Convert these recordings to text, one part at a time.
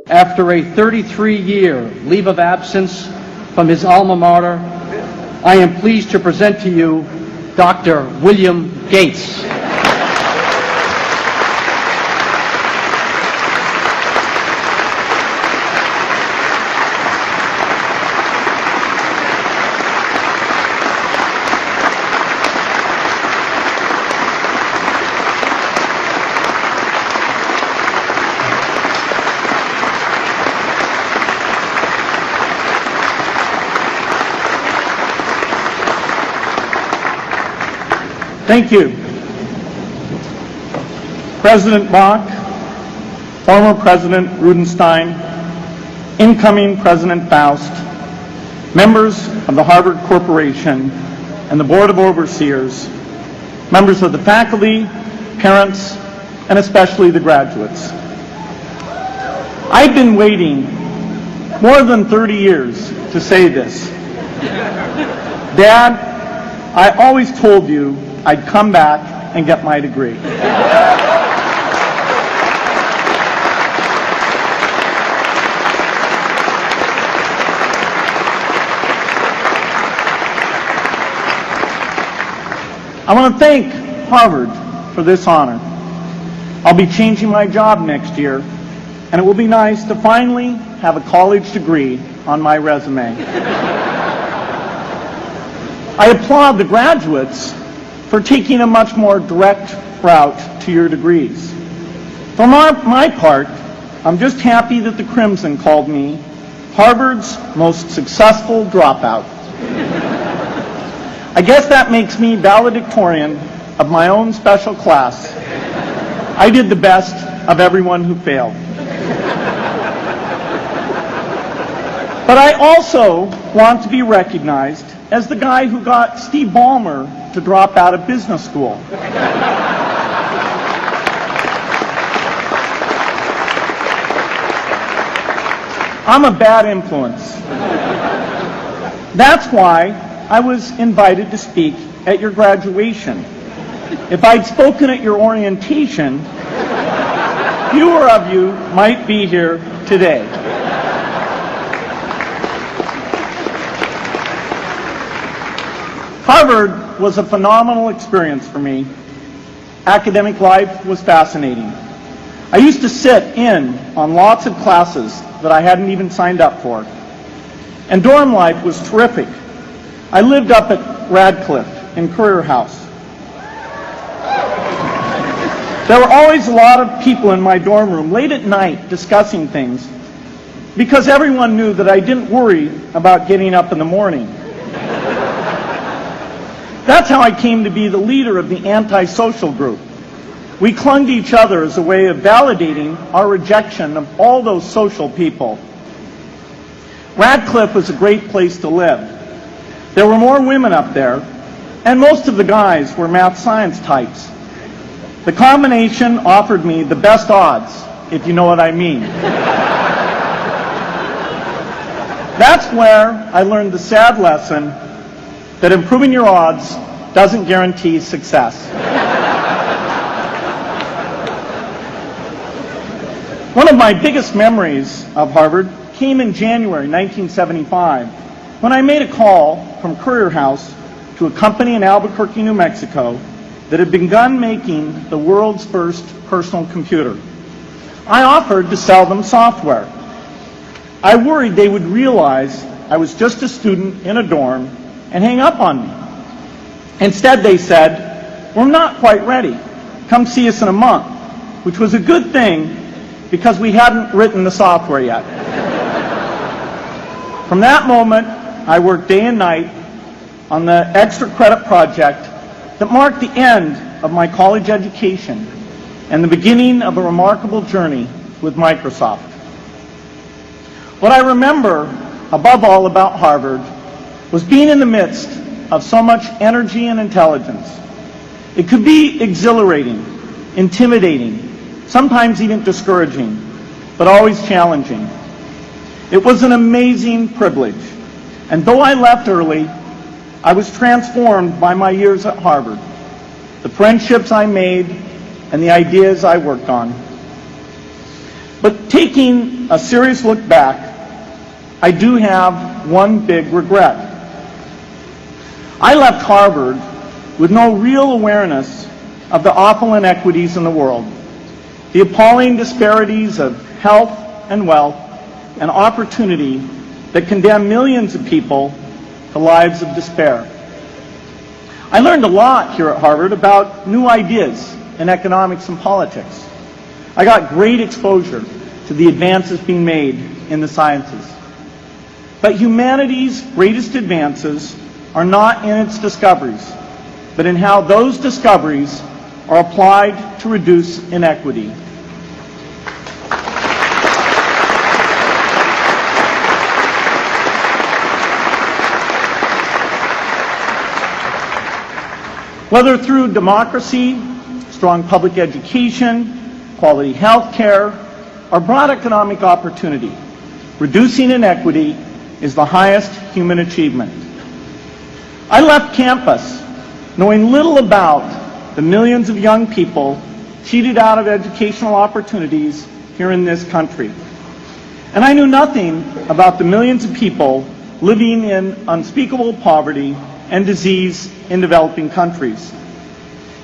After a 33-year leave of absence from his alma mater, I am pleased to present to you Dr. William Gates. Thank you. President Bach, former President Rudenstein, incoming President Faust, members of the Harvard Corporation and the Board of Overseers, members of the faculty, parents, and especially the graduates. I've been waiting more than 30 years to say this. Dad, I always told you I'd come back and get my degree. I want to thank Harvard for this honor. I'll be changing my job next year, and it will be nice to finally have a college degree on my resume. I applaud the graduates for taking a much more direct route to your degrees. For my part, I'm just happy that the Crimson called me Harvard's most successful dropout. I guess that makes me valedictorian of my own special class. I did the best of everyone who failed. But I also want to be recognized as the guy who got Steve Ballmer to drop out of business school. I'm a bad influence. That's why I was invited to speak at your graduation. If I'd spoken at your orientation, fewer of you might be here today. Harvard was a phenomenal experience for me. Academic life was fascinating. I used to sit in on lots of classes that I hadn't even signed up for. And dorm life was terrific. I lived up at Radcliffe in Currier House. There were always a lot of people in my dorm room late at night discussing things because everyone knew that I didn't worry about getting up in the morning. That's how I came to be the leader of the antisocial group. We clung to each other as a way of validating our rejection of all those social people. Radcliffe was a great place to live. There were more women up there, and most of the guys were math science types. The combination offered me the best odds, if you know what I mean. That's where I learned the sad lesson that improving your odds doesn't guarantee success. One of my biggest memories of Harvard came in January 1975 when I made a call from Currier House to a company in Albuquerque, New Mexico that had begun making the world's first personal computer. I offered to sell them software. I worried they would realize I was just a student in a dorm and hang up on me. Instead, they said, "We're not quite ready. Come see us in a month," which was a good thing because we hadn't written the software yet. From that moment, I worked day and night on the extra credit project that marked the end of my college education and the beginning of a remarkable journey with Microsoft. What I remember above all about Harvard was being in the midst of so much energy and intelligence. It could be exhilarating, intimidating, sometimes even discouraging, but always challenging. It was an amazing privilege, and though I left early, I was transformed by my years at Harvard, the friendships I made, and the ideas I worked on. But taking a serious look back, I do have one big regret. I left Harvard with no real awareness of the awful inequities in the world, the appalling disparities of health and wealth and opportunity that condemn millions of people to lives of despair. I learned a lot here at Harvard about new ideas in economics and politics. I got great exposure to the advances being made in the sciences. But humanity's greatest advances are not in its discoveries, but in how those discoveries are applied to reduce inequity. Whether through democracy, strong public education, quality health care, or broad economic opportunity, reducing inequity is the highest human achievement. I left campus knowing little about the millions of young people cheated out of educational opportunities here in this country. And I knew nothing about the millions of people living in unspeakable poverty and disease in developing countries.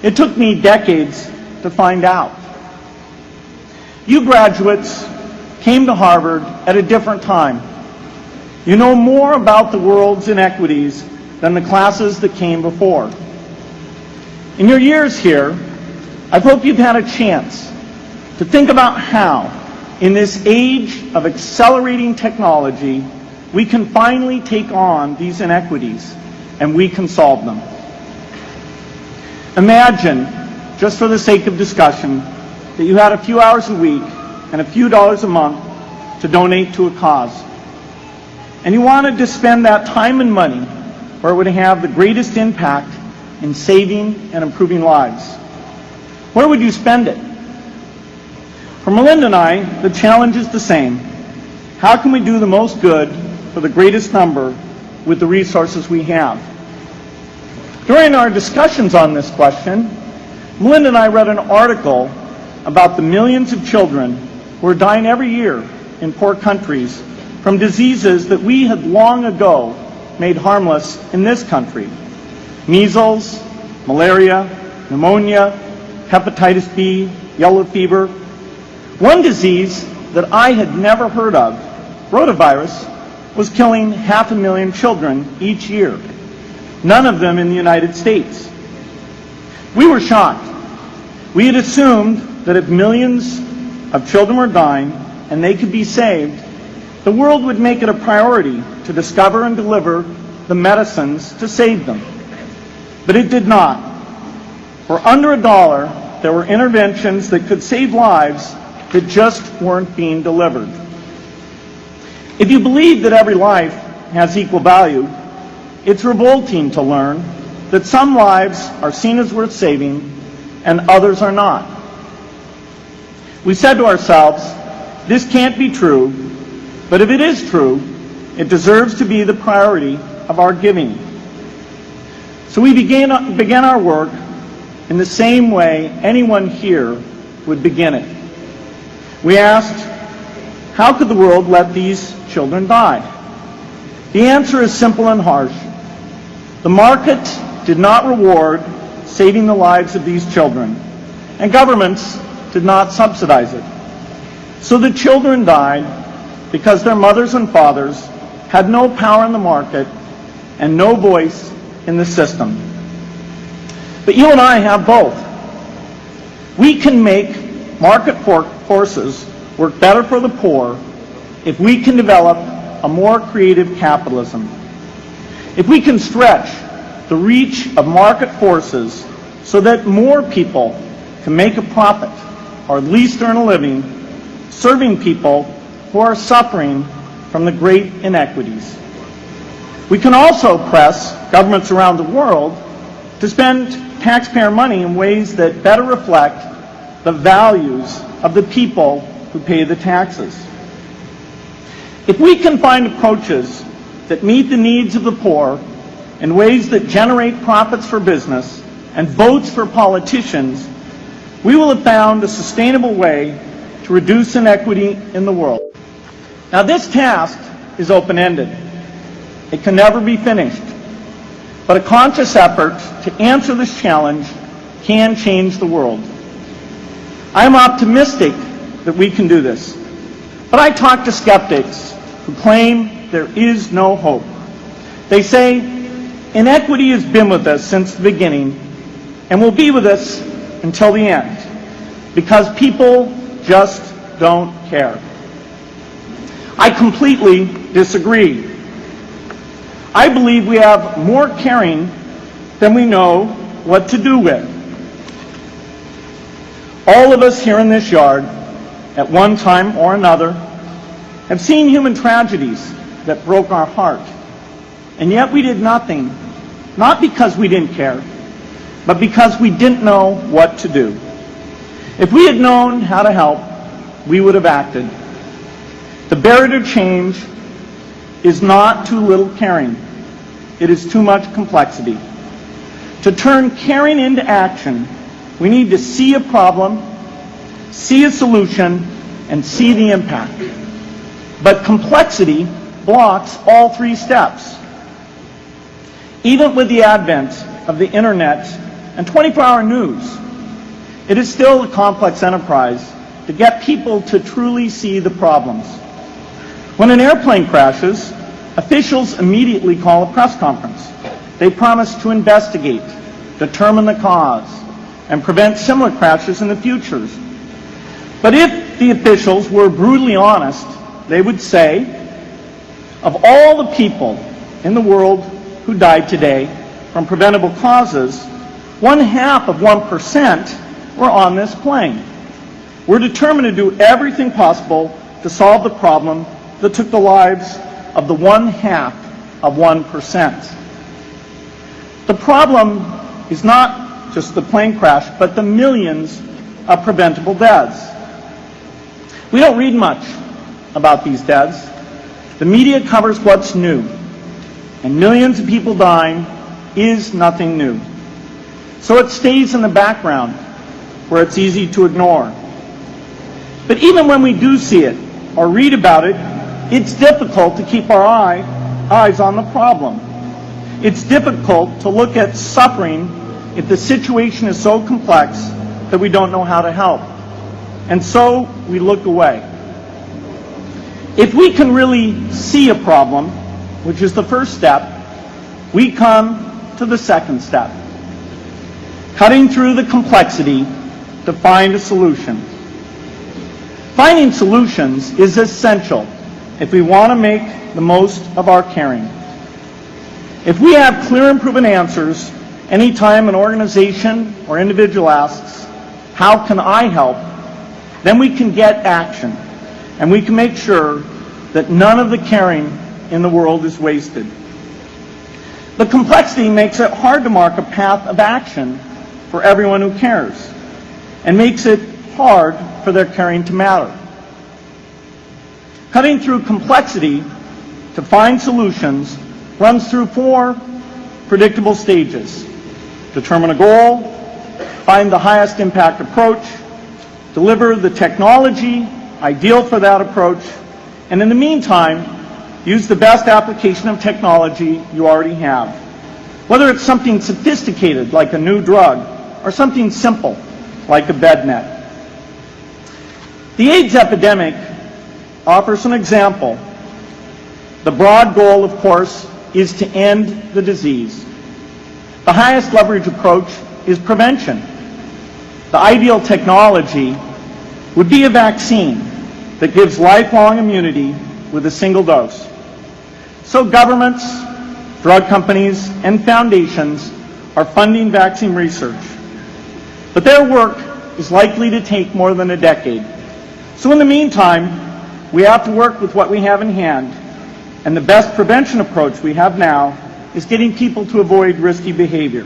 It took me decades to find out. You graduates came to Harvard at a different time. You know more about the world's inequities than the classes that came before. In your years here, I hope you've had a chance to think about how, in this age of accelerating technology, we can finally take on these inequities and we can solve them. Imagine, just for the sake of discussion, that you had a few hours a week and a few dollars a month to donate to a cause. And you wanted to spend that time and money where it would have the greatest impact in saving and improving lives. Where would you spend it? For Melinda and I, the challenge is the same. How can we do the most good for the greatest number with the resources we have? During our discussions on this question, Melinda and I read an article about the millions of children who are dying every year in poor countries from diseases that we had long ago made harmless in this country. Measles, malaria, pneumonia, hepatitis B, yellow fever. One disease that I had never heard of, rotavirus, was killing 500,000 children each year, none of them in the United States. We were shocked. We had assumed that if millions of children were dying and they could be saved, the world would make it a priority to discover and deliver the medicines to save them. But it did not. For under $1, there were interventions that could save lives that just weren't being delivered. If you believe that every life has equal value, it's revolting to learn that some lives are seen as worth saving and others are not. We said to ourselves, this can't be true, but if it is true, it deserves to be the priority of our giving. So we began our work in the same way anyone here would begin it. We asked, how could the world let these children die? The answer is simple and harsh. The market did not reward saving the lives of these children, and governments did not subsidize it. So the children died because their mothers and fathers had no power in the market and no voice in the system. But you and I have both. We can make market forces work better for the poor if we can develop a more creative capitalism. If we can stretch the reach of market forces so that more people can make a profit or at least earn a living serving people who are suffering from the great inequities. We can also press governments around the world to spend taxpayer money in ways that better reflect the values of the people who pay the taxes. If we can find approaches that meet the needs of the poor in ways that generate profits for business and votes for politicians, we will have found a sustainable way to reduce inequity in the world. Now, this task is open-ended. It can never be finished. But a conscious effort to answer this challenge can change the world. I am optimistic that we can do this. But I talk to skeptics who claim there is no hope. They say inequity has been with us since the beginning and will be with us until the end because people just don't care. I completely disagree. I believe we have more caring than we know what to do with. All of us here in this yard, at one time or another, have seen human tragedies that broke our heart. And yet we did nothing, not because we didn't care, but because we didn't know what to do. If we had known how to help, we would have acted. The barrier to change is not too little caring. It is too much complexity. To turn caring into action, we need to see a problem, see a solution, and see the impact. But complexity blocks all three steps. Even with the advent of the internet and 24-hour news, it is still a complex enterprise to get people to truly see the problems. When an airplane crashes, officials immediately call a press conference. They promise to investigate, determine the cause, and prevent similar crashes in the future. But if the officials were brutally honest, they would say, of all the people in the world who died today from preventable causes, 0.5% were on this plane. We're determined to do everything possible to solve the problem that took the lives of the 0.5%. The problem is not just the plane crash, but the millions of preventable deaths. We don't read much about these deaths. The media covers what's new, and millions of people dying is nothing new. So it stays in the background where it's easy to ignore. But even when we do see it or read about it, it's difficult to keep our eyes on the problem. It's difficult to look at suffering if the situation is so complex that we don't know how to help. And so we look away. If we can really see a problem, which is the first step, we come to the second step. Cutting through the complexity to find a solution. Finding solutions is essential if we want to make the most of our caring. If we have clear and proven answers, anytime an organization or individual asks, how can I help? Then we can get action, and we can make sure that none of the caring in the world is wasted. The complexity makes it hard to mark a path of action for everyone who cares, and makes it hard for their caring to matter. Cutting through complexity to find solutions runs through 4 predictable stages. Determine a goal, find the highest impact approach, deliver the technology ideal for that approach, and in the meantime, use the best application of technology you already have. Whether it's something sophisticated like a new drug or something simple like a bed net. The AIDS epidemic offers an example. The broad goal, of course, is to end the disease. The highest leverage approach is prevention. The ideal technology would be a vaccine that gives lifelong immunity with a single dose. So governments, drug companies, and foundations are funding vaccine research. But their work is likely to take more than a decade. So in the meantime, we have to work with what we have in hand, and the best prevention approach we have now is getting people to avoid risky behavior.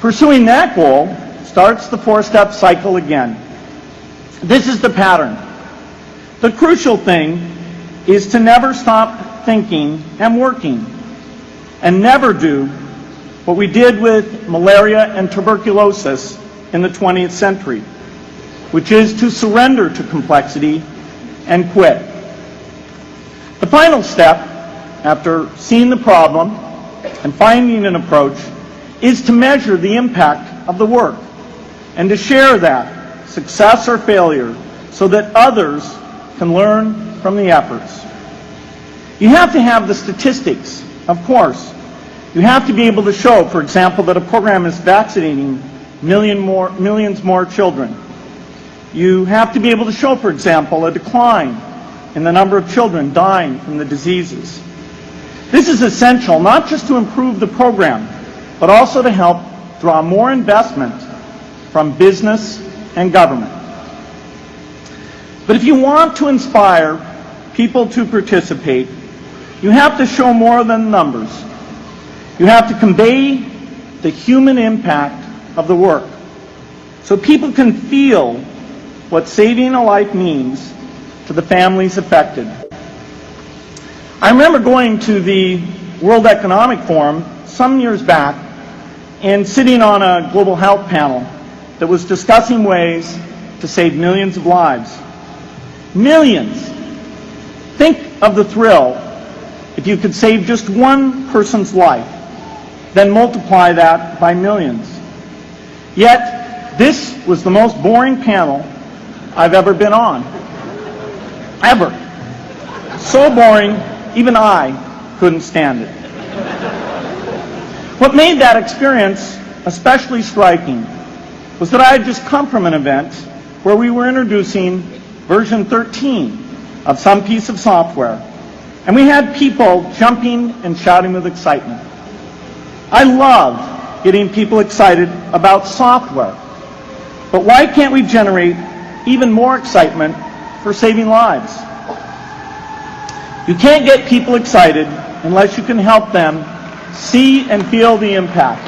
Pursuing that goal starts the 4-step cycle again. This is the pattern. The crucial thing is to never stop thinking and working, and never do what we did with malaria and tuberculosis in the 20th century, which is to surrender to complexity and quit. The final step, after seeing the problem and finding an approach, is to measure the impact of the work and to share that, success or failure, so that others can learn from the efforts. You have to have the statistics, of course. You have to be able to show, for example, that a program is vaccinating millions more children. You have to be able to show, for example, a decline in the number of children dying from the diseases. This is essential not just to improve the program, but also to help draw more investment from business and government. But if you want to inspire people to participate, you have to show more than numbers. You have to convey the human impact of the work so people can feel what saving a life means to the families affected. I remember going to the World Economic Forum some years back and sitting on a global health panel that was discussing ways to save millions of lives. Millions! Think of the thrill if you could save just one person's life, then multiply that by millions. Yet, this was the most boring panel I've ever been on. Ever. So boring, even I couldn't stand it. What made that experience especially striking was that I had just come from an event where we were introducing version 13 of some piece of software, and we had people jumping and shouting with excitement. I love getting people excited about software, but why can't we generate even more excitement for saving lives? You can't get people excited unless you can help them see and feel the impact.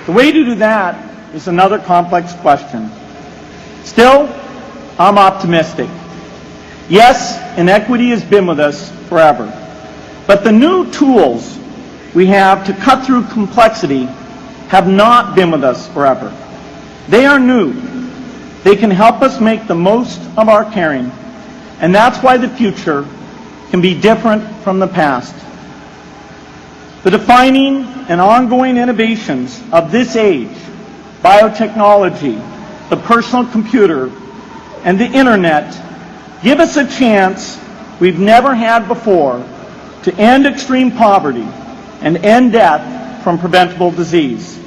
The way to do that is another complex question. Still, I'm optimistic. Yes, inequity has been with us forever. But the new tools we have to cut through complexity have not been with us forever. They are new. They can help us make the most of our caring. And that's why the future can be different from the past. The defining and ongoing innovations of this age, biotechnology, the personal computer, and the internet, give us a chance we've never had before to end extreme poverty and end death from preventable disease.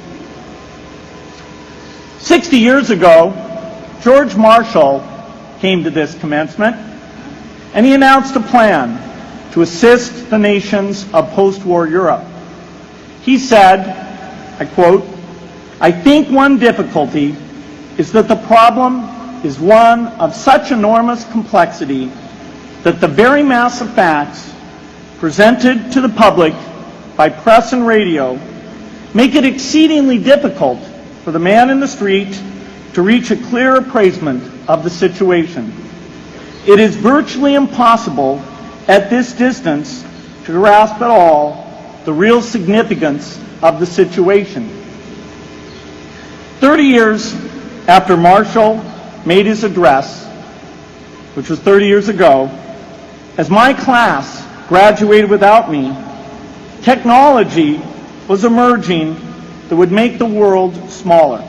60 years ago, George Marshall came to this commencement, and he announced a plan to assist the nations of post-war Europe. He said, I quote, "I think one difficulty is that the problem is one of such enormous complexity that the very mass of facts presented to the public by press and radio make it exceedingly difficult for the man in the street to reach a clear appraisement of the situation. It is virtually impossible at this distance to grasp at all the real significance of the situation." 30 years after Marshall made his address, which was 30 years ago, as my class graduated without me, technology was emerging that would make the world smaller,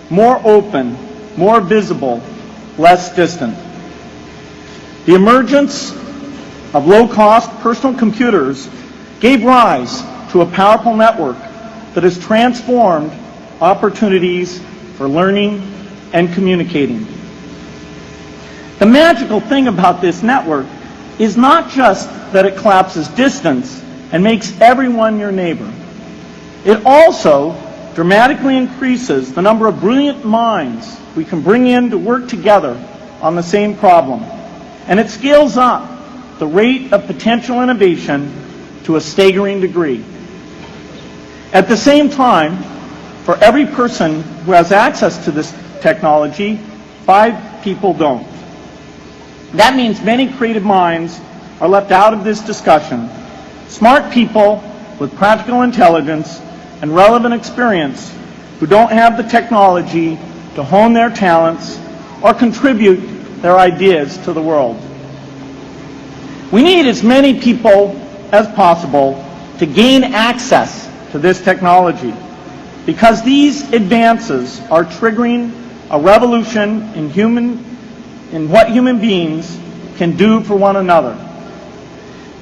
more open, more visible, less distant. The emergence of low-cost personal computers gave rise to a powerful network that has transformed opportunities for learning and communicating. The magical thing about this network is not just that it collapses distance and makes everyone your neighbor. It also dramatically increases the number of brilliant minds we can bring in to work together on the same problem. And it scales up the rate of potential innovation to a staggering degree. At the same time, for every person who has access to this technology, 5 people don't. That means many creative minds are left out of this discussion. Smart people with practical intelligence and relevant experience who don't have the technology to hone their talents or contribute their ideas to the world. We need as many people as possible to gain access to this technology, because these advances are triggering a revolution in what human beings can do for one another.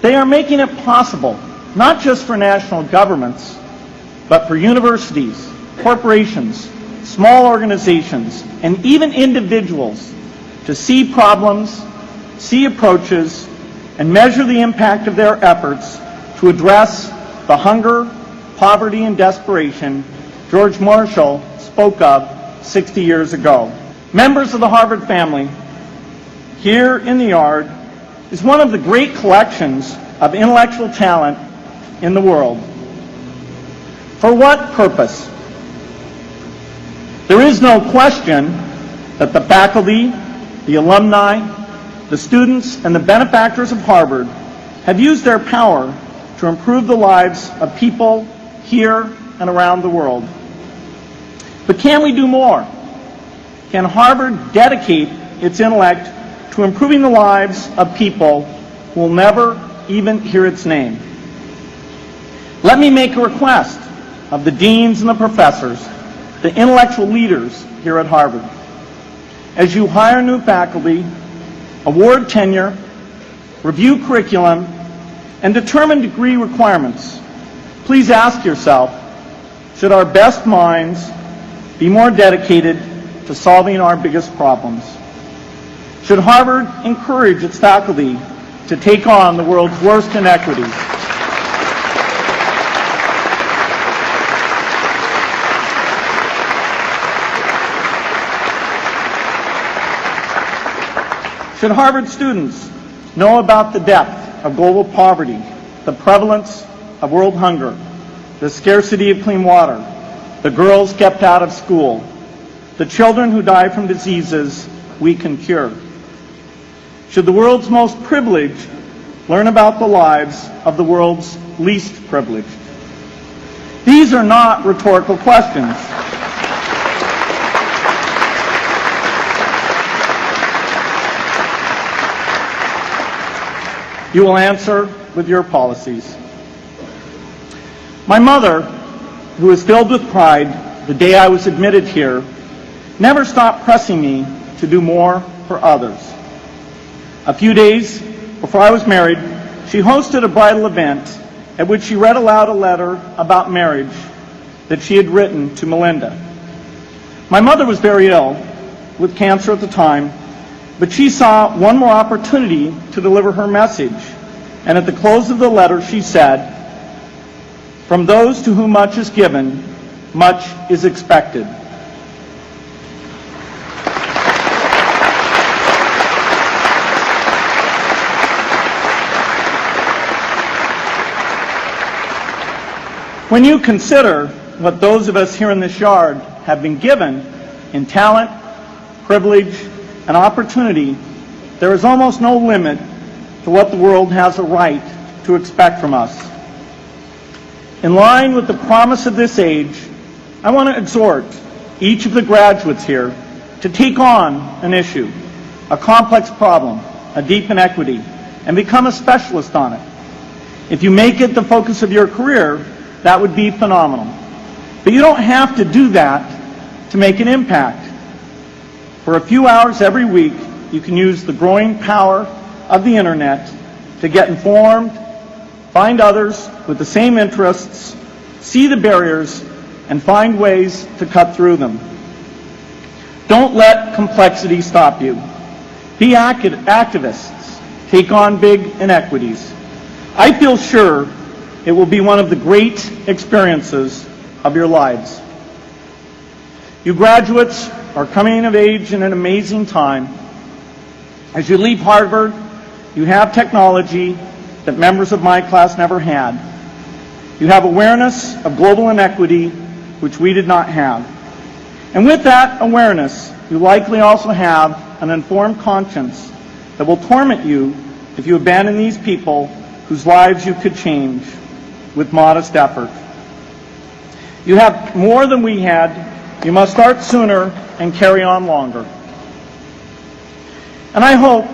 They are making it possible, not just for national governments, but for universities, corporations, small organizations, and even individuals to see problems, see approaches, and measure the impact of their efforts to address the hunger, poverty, and desperation George Marshall spoke of 60 years ago. Members of the Harvard family, here in the yard is one of the great collections of intellectual talent in the world. For what purpose? There is no question that the faculty, the alumni, the students, and the benefactors of Harvard have used their power to improve the lives of people here and around the world. But can we do more? Can Harvard dedicate its intellect to improving the lives of people who will never even hear its name? Let me make a request of the deans and the professors, the intellectual leaders here at Harvard. As you hire new faculty, award tenure, review curriculum, and determine degree requirements, please ask yourself, should our best minds be more dedicated to solving our biggest problems? Should Harvard encourage its faculty to take on the world's worst inequities? Should Harvard students know about the depth of global poverty, the prevalence of world hunger, the scarcity of clean water, the girls kept out of school, the children who die from diseases we can cure? Should the world's most privileged learn about the lives of the world's least privileged? These are not rhetorical questions. You will answer with your policies. My mother, who was filled with pride the day I was admitted here, never stopped pressing me to do more for others. A few days before I was married, she hosted a bridal event at which she read aloud a letter about marriage that she had written to Melinda. My mother was very ill with cancer at the time, but she saw one more opportunity to deliver her message, and at the close of the letter she said, "From those to whom much is given, much is expected." When you consider what those of us here in this yard have been given in talent, privilege, and opportunity, there is almost no limit to what the world has a right to expect from us. In line with the promise of this age, I want to exhort each of the graduates here to take on an issue, a complex problem, a deep inequity, and become a specialist on it. If you make it the focus of your career, that would be phenomenal. But you don't have to do that to make an impact. For a few hours every week, you can use the growing power of the internet to get informed, find others with the same interests, see the barriers, and find ways to cut through them. Don't let complexity stop you. Be activists. Take on big inequities. I feel sure it will be one of the great experiences of your lives. You graduates are coming of age in an amazing time. As you leave Harvard, you have technology that members of my class never had. You have awareness of global inequity, which we did not have. And with that awareness, you likely also have an informed conscience that will torment you if you abandon these people whose lives you could change with modest effort. You have more than we had. You must start sooner and carry on longer. And I hope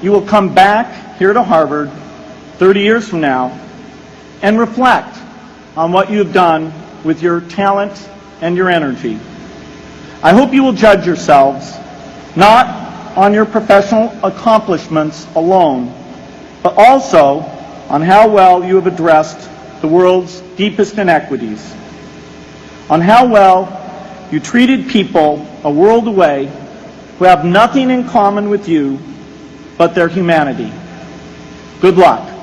you will come back here to Harvard 30 years from now and reflect on what you have done with your talent and your energy. I hope you will judge yourselves not on your professional accomplishments alone, but also on how well you have addressed the world's deepest inequities, on how well you treated people a world away who have nothing in common with you but their humanity. Good luck.